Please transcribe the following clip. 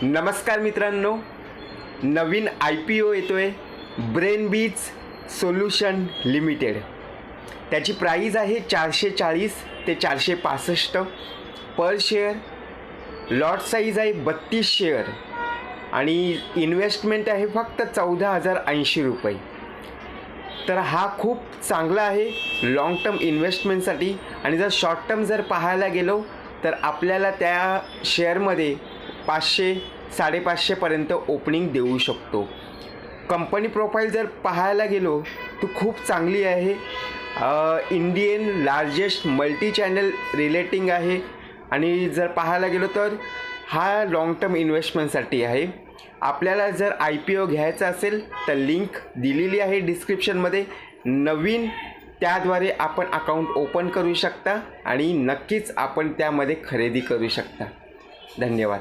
नमस्कार मित्रांनो, नवीन IPO येतोय ब्रेनबीज सोल्यूशन लिमिटेड। त्याची प्राइस आहे 440 ते 465 पर शेअर। लॉट साईज आहे 32 शेअर आणि इन्व्हेस्टमेंट आहे फक्त 14,080 रुपये। तर हा खूप चांगला आहे लॉंग टर्म इन्व्हेस्टमेंटसाठी। आणि जर शॉर्ट टर्म जर पाहायला गेलो तर आपल्याला त्या शेअरमध्ये 500-550 पर्यंत ओपनिंग देऊ शकतो। कंपनी प्रोफाईल जर पाहायला गेलो तर खूप चांगली आहे। Indian largest multi channel relating आहे आणि जर पाहायला गेलो तर हा लॉंग टर्म इन्व्हेस्टमेंटसाठी आहे। आपल्याला जर IPO घ्यायचा असेल तर लिंक दिलेली आहे डिस्क्रिप्शनमध्ये। नवीन त्याद्वारे आपण अकाउंट ओपन करू शकता आणि नक्कीच आपण त्यामध्ये खरेदी करू शकता। धन्यवाद।